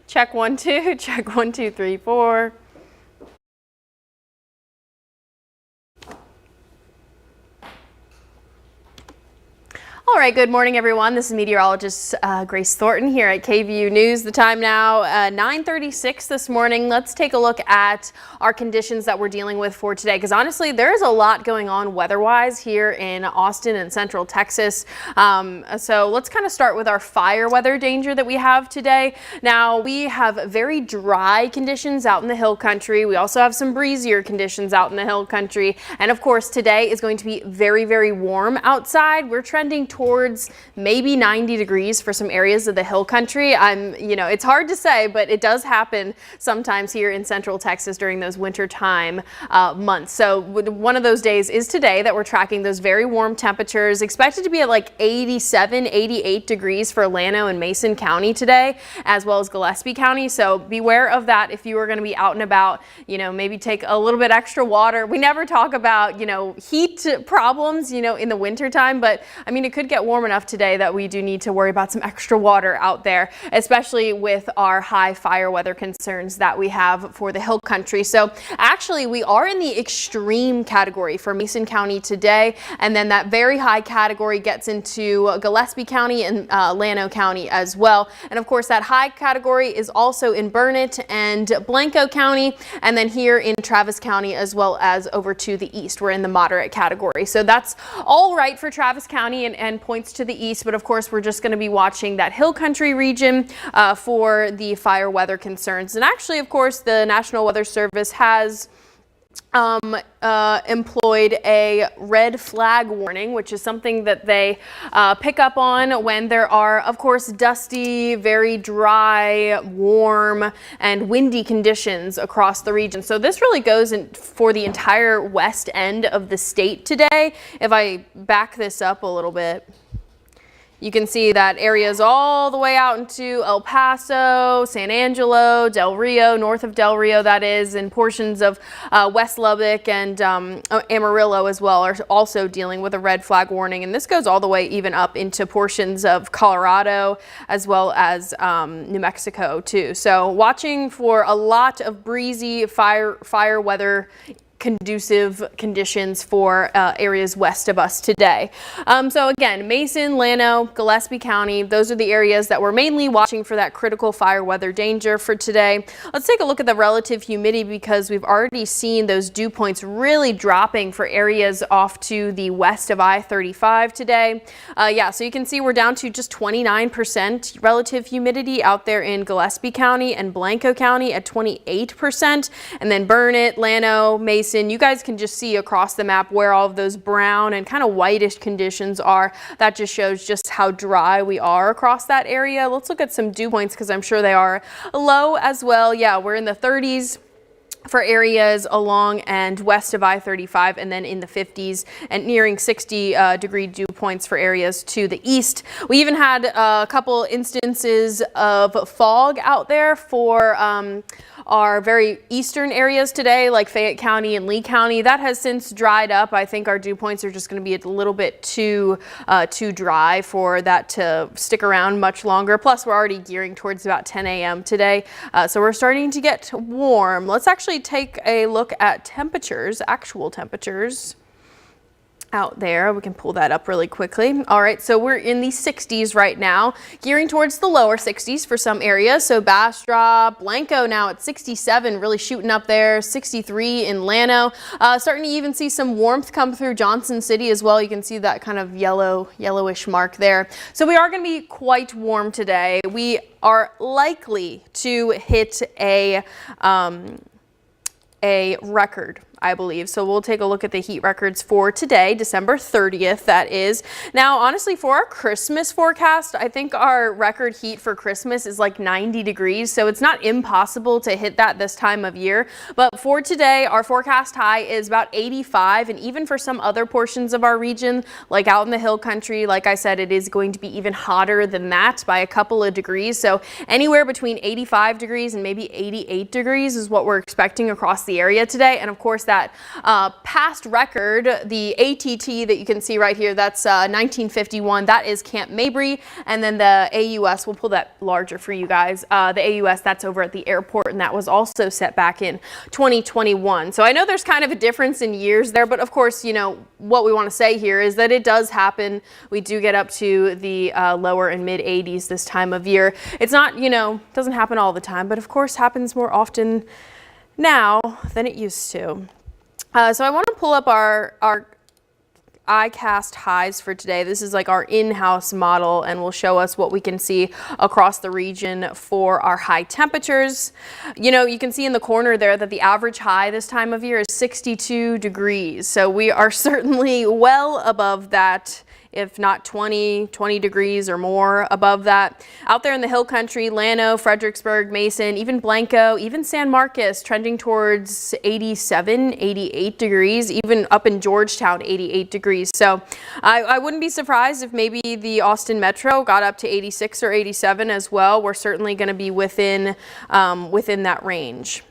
Check 1, 2, check 1, 2, 3, 4. All right, good morning, everyone. This is meteorologist Grace Thornton here at KVU News. The time now, 9:36 this morning. Let's take a look at our conditions that we're dealing with for today, because honestly, there's a lot going on weather-wise here in Austin and Central Texas. So let's kind of start with our fire weather danger that we have today. Now, we have very dry conditions out in the hill country. We also have some breezier conditions out in the hill country. And of course, today is going to be very, very warm outside. We're trending towards maybe 90 degrees for some areas of the hill country. It's hard to say, but it does happen sometimes here in Central Texas during those wintertime months. So one of those days is today that we're tracking those very warm temperatures, expected to be at like 87, 88 degrees for Llano and Mason County today, as well as Gillespie County. So beware of that if you are going to be out and about. Maybe take a little bit extra water. We never talk about, heat problems, in the wintertime, but I mean, it could get warm enough today that we do need to worry about some extra water out there, especially with our high fire weather concerns that we have for the hill country. So actually, we are in the extreme category for Mason County today, and then that very high category gets into Gillespie County and Llano County as well. And of course, that high category is also in Burnett and Blanco County, and then here in Travis County, as well as over to the east. We're in the moderate category. So that's all right for Travis County and points to the east, but of course we're just going to be watching that hill country region for the fire weather concerns. And actually, of course, the National Weather Service has employed a red flag warning, which is something that they pick up on when there are, of course, dusty, very dry, warm, and windy conditions across the region. So this really goes in for the entire west end of the state today. If I back this up a little bit, you can see that areas all the way out into El Paso, San Angelo, Del Rio, north of Del Rio, that is, and portions of West Lubbock and Amarillo as well are also dealing with a red flag warning. And this goes all the way even up into portions of Colorado as well as New Mexico too. So watching for a lot of breezy fire weather conducive conditions for areas west of us today. So again, Mason, Llano, Gillespie County, those are the areas that we're mainly watching for that critical fire weather danger for today. Let's take a look at the relative humidity, because we've already seen those dew points really dropping for areas off to the west of I-35 today. So you can see we're down to just 29% relative humidity out there in Gillespie County and Blanco County at 28%, and then Burnett, Llano, Mason, you guys can just see across the map where all of those brown and kind of whitish conditions are. That just shows just how dry we are across that area. Let's look at some dew points, because I'm sure they are low as well. Yeah, we're in the 30s for areas along and west of I-35, and then in the 50s and nearing 60 degree dew points for areas to the east. We even had a couple instances of fog out there for our very eastern areas today, like Fayette County and Lee County. That has since dried up. I think our dew points are just going to be a little bit too dry for that to stick around much longer. Plus, we're already gearing towards about 10 a.m. today, so we're starting to get warm. Let's actually take a look at temperatures, actual temperatures out there. We can pull that up really quickly. All right, so we're in the 60s right now, gearing towards the lower 60s for some areas. So Bastrop, Blanco now at 67, really shooting up there, 63 in Llano. Starting to even see some warmth come through Johnson City as well. You can see that kind of yellowish mark there. So we are going to be quite warm today. We are likely to hit a record, I believe. So we'll take a look at the heat records for today, December 30th, that is. Now, honestly, for our Christmas forecast, I think our record heat for Christmas is like 90 degrees. So it's not impossible to hit that this time of year. But for today, our forecast high is about 85. And even for some other portions of our region, like out in the hill country, like I said, it is going to be even hotter than that by a couple of degrees. So anywhere between 85 degrees and maybe 88 degrees is what we're expecting across the area today. And of course, that past record, the ATT that you can see right here, that's 1951. That is Camp Mabry. And then the AUS, we'll pull that larger for you guys. The AUS, that's over at the airport, and that was also set back in 2021. So I know there's kind of a difference in years there, but of course, you know, what we want to say here is that it does happen. We do get up to the lower and mid 80s this time of year. It's not, you know, doesn't happen all the time, but of course happens more often now than it used to. So I want to pull up our ICAST highs for today. This is like our in-house model, and will show us what we can see across the region for our high temperatures. You know, you can see in the corner there that the average high this time of year is 62 degrees. So we are certainly well above that, if not 20 degrees or more above that. Out there in the hill country, Llano, Fredericksburg, Mason, even Blanco, even San Marcos, trending towards 87, 88 degrees, even up in Georgetown, 88 degrees. So I wouldn't be surprised if maybe the Austin Metro got up to 86 or 87 as well. We're certainly going to be within that range.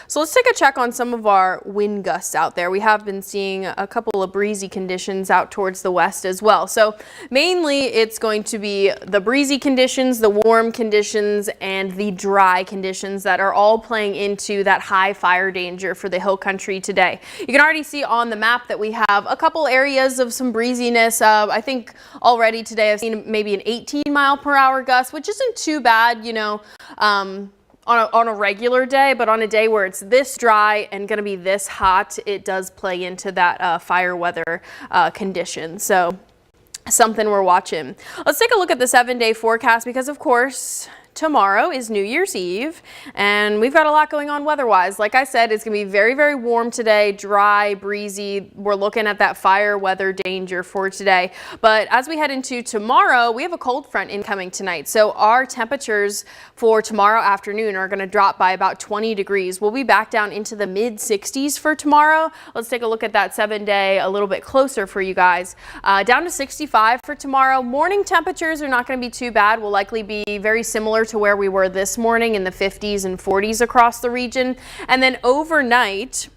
So let's take a check on some of our wind gusts out there. We have been seeing a couple of breezy conditions out towards the west as well. So mainly it's going to be the breezy conditions, the warm conditions, and the dry conditions that are all playing into that high fire danger for the hill country today. You can already see on the map that we have a couple areas of some breeziness. I think already today I've seen maybe an 18-mile-per-hour gust, which isn't too bad, you know, on a regular day, but on a day where it's this dry and going to be this hot, it does play into that fire weather condition. So something we're watching. Let's take a look at the 7-day forecast, because of course tomorrow is New Year's Eve, and we've got a lot going on weather-wise. Like I said, it's going to be very, very warm today, dry, breezy. We're looking at that fire weather danger for today. But as we head into tomorrow, we have a cold front incoming tonight. So our temperatures for tomorrow afternoon are going to drop by about 20 degrees. We'll be back down into the mid 60s for tomorrow. Let's take a look at that 7-day a little bit closer for you guys. Down to 65 for tomorrow. Morning temperatures are not going to be too bad. Will likely be very similar to where we were this morning, in the 50s and 40s across the region. And then overnight,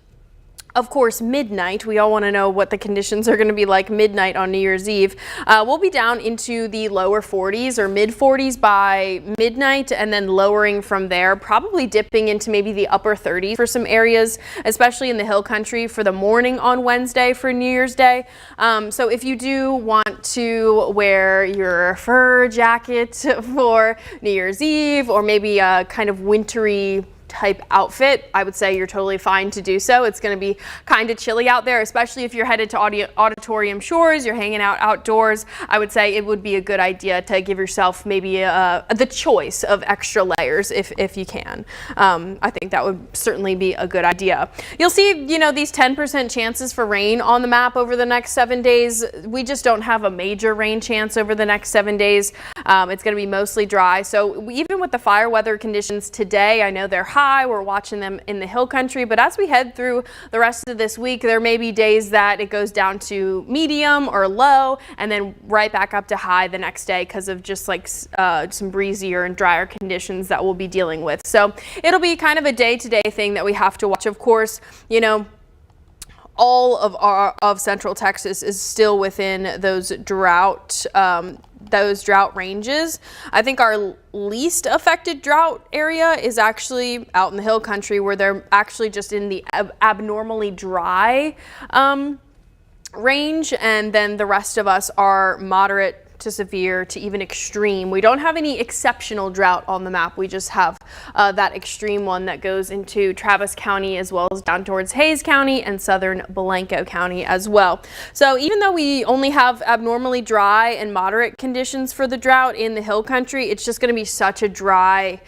of course, midnight, we all want to know what the conditions are going to be like midnight on New Year's Eve. We'll be down into the lower 40s or mid 40s by midnight, and then lowering from there, probably dipping into maybe the upper 30s for some areas, especially in the hill country for the morning on Wednesday for New Year's Day. So if you do want to wear your fur jacket for New Year's Eve, or maybe a kind of wintry type outfit, I would say you're totally fine to do so. It's going to be kind of chilly out there, especially if you're headed to Auditorium Shores, you're hanging out outdoors. I would say it would be a good idea to give yourself maybe the choice of extra layers if you can. I think that would certainly be a good idea. You'll see, you know, these 10% chances for rain on the map over the next 7 days. We just don't have a major rain chance over the next 7 days. It's going to be mostly dry. So even with the fire weather conditions today, I know they're high. We're watching them in the hill country, but as we head through the rest of this week, there may be days that it goes down to medium or low, and then right back up to high the next day because of just like some breezier and drier conditions that we'll be dealing with. So it'll be kind of a day-to-day thing that we have to watch. Of course, you know, all of Central Texas is still within those drought ranges. I think our least affected drought area is actually out in the hill country, where they're actually just in the abnormally dry range, and then the rest of us are moderate to severe to even extreme. We don't have any exceptional drought on the map. We just have that extreme one that goes into Travis County, as well as down towards Hayes County and southern Blanco County as well. So even though we only have abnormally dry and moderate conditions for the drought in the hill country, it's just going to be such a dry,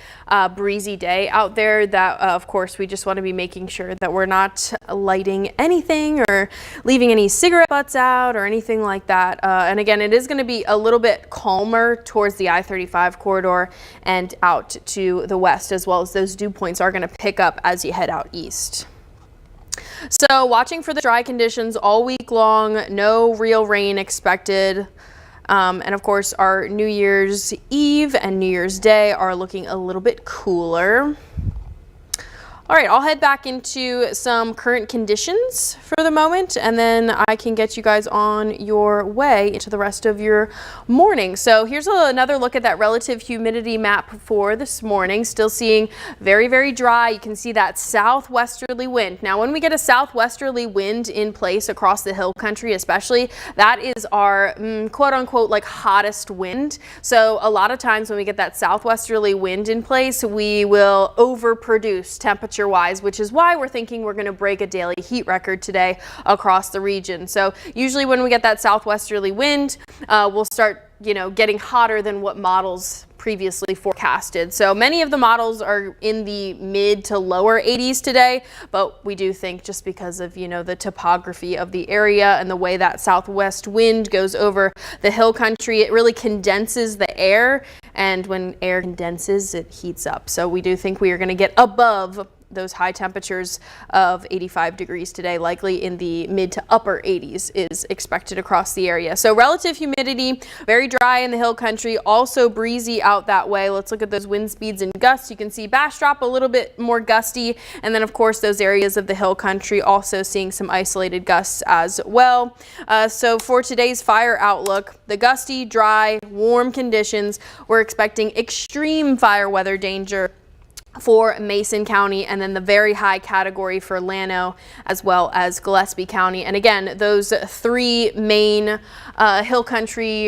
breezy day out there that of course we just want to be making sure that we're not lighting anything or leaving any cigarette butts out or anything like that. And again, it is going to be a little bit calmer towards the I-35 corridor and out to the west, as well as those dew points are going to pick up as you head out east. So watching for the dry conditions all week long, no real rain expected. And of course, our New Year's Eve and New Year's Day are looking a little bit cooler. All right, I'll head back into some current conditions for the moment, and then I can get you guys on your way into the rest of your morning. So here's another look at that relative humidity map for this morning. Still seeing very, very dry. You can see that southwesterly wind. Now, when we get a southwesterly wind in place across the hill country, especially, that is our quote unquote like hottest wind. So a lot of times when we get that southwesterly wind in place, we will overproduce temperature wise, which is why we're thinking we're going to break a daily heat record today across the region. So usually when we get that southwesterly wind, we'll start, getting hotter than what models previously forecasted. So many of the models are in the mid to lower 80s today, but we do think just because of, the topography of the area and the way that southwest wind goes over the hill country, it really condenses the air. And when air condenses, it heats up. So we do think we are going to get above those high temperatures of 85 degrees today, likely in the mid to upper 80s is expected across the area. So relative humidity, very dry in the hill country, also breezy out that way. Let's look at those wind speeds and gusts. You can see Bastrop a little bit more gusty, and then of course those areas of the hill country also seeing some isolated gusts as well. So for today's fire outlook, the gusty, dry, warm conditions, we're expecting extreme fire weather danger for Mason County, and then the very high category for Llano as well as Gillespie County. And again, those three main hill country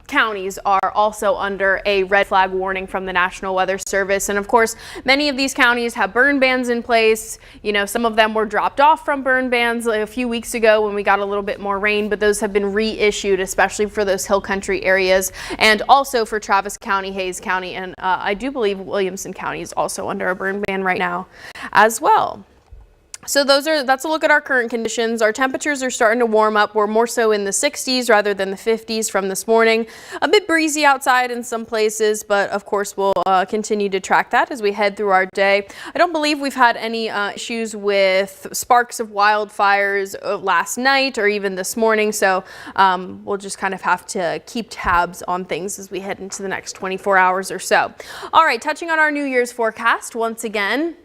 counties are also under a red flag warning from the National Weather Service. And of course, many of these counties have burn bans in place. Some of them were dropped off from burn bans a few weeks ago when we got a little bit more rain, but those have been reissued, especially for those hill country areas, and also for Travis County, Hayes County, and I do believe Williamson County is also under a burn ban right now as well. So that's a look at our current conditions. Our temperatures are starting to warm up. We're more so in the 60s rather than the 50s from this morning. A bit breezy outside in some places, but of course we'll continue to track that as we head through our day. I don't believe we've had any issues with sparks of wildfires last night or even this morning, so we'll just kind of have to keep tabs on things as we head into the next 24 hours or so. All right, touching on our New Year's forecast once again.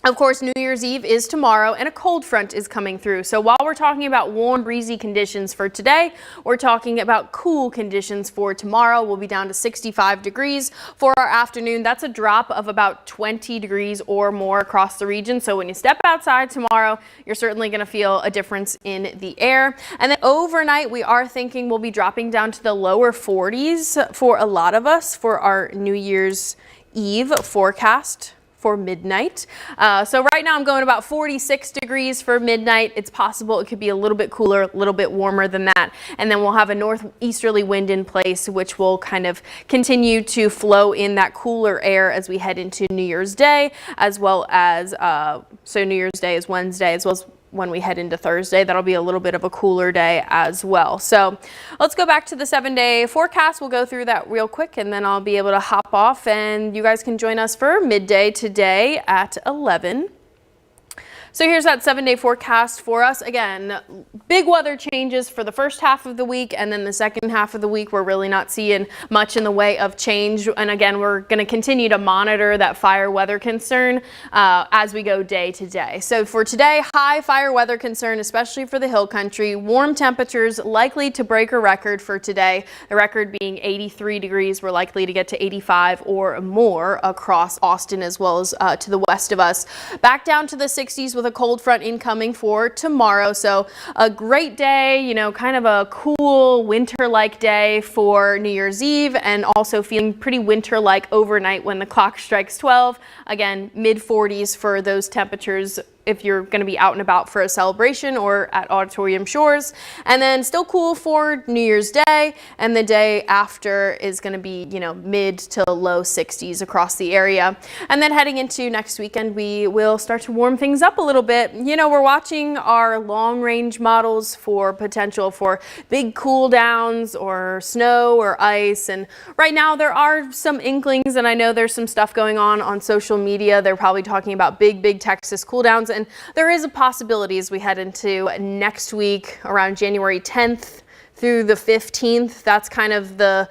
Of course, New Year's Eve is tomorrow and a cold front is coming through. So while we're talking about warm, breezy conditions for today, we're talking about cool conditions for tomorrow. We'll be down to 65 degrees for our afternoon. That's a drop of about 20 degrees or more across the region. So when you step outside tomorrow, you're certainly going to feel a difference in the air. And then overnight, we are thinking we'll be dropping down to the lower 40s for a lot of us for our New Year's Eve forecast for midnight. So right now I'm going about 46 degrees for midnight. It's possible it could be a little bit cooler, a little bit warmer than that. And then we'll have a northeasterly wind in place, which will kind of continue to flow in that cooler air as we head into New Year's Day, as well as, so New Year's Day is Wednesday, as well as when we head into Thursday. That'll be a little bit of a cooler day as well. So let's go back to the 7-day forecast. We'll go through that real quick and then I'll be able to hop off and you guys can join us for midday today at 11. So here's that 7-day forecast for us. Again, big weather changes for the first half of the week, and then the second half of the week, we're really not seeing much in the way of change. And again, we're going to continue to monitor that fire weather concern as we go day to day. So for today, high fire weather concern, especially for the hill country. Warm temperatures likely to break a record for today. The record being 83 degrees. We're likely to get to 85 or more across Austin as well as to the west of us. Back down to the 60s with a cold front incoming for tomorrow. So a great day, kind of a cool winter-like day for New Year's Eve, and also feeling pretty winter-like overnight when the clock strikes 12. Again, mid 40s for those temperatures if you're going to be out and about for a celebration or at Auditorium Shores. And then still cool for New Year's Day, and the day after is going to be, mid to low 60s across the area. And then heading into next weekend, we will start to warm things up a little bit. We're watching our long range models for potential for big cool downs or snow or ice. And right now there are some inklings, and I know there's some stuff going on social media. They're probably talking about big Texas cool downs. And there is a possibility as we head into next week around January 10th through the 15th. That's kind of the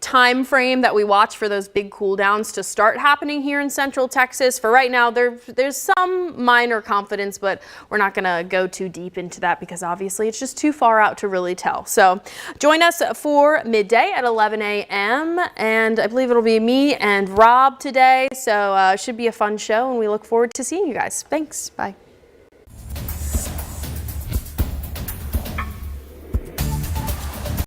time frame that we watch for those big cool downs to start happening here in Central Texas. For right now, there's some minor confidence, but we're not going to go too deep into that because obviously it's just too far out to really tell. So join us for midday at 11 a.m. and I believe it'll be me and Rob today. So it should be a fun show and we look forward to seeing you guys. Thanks. Bye.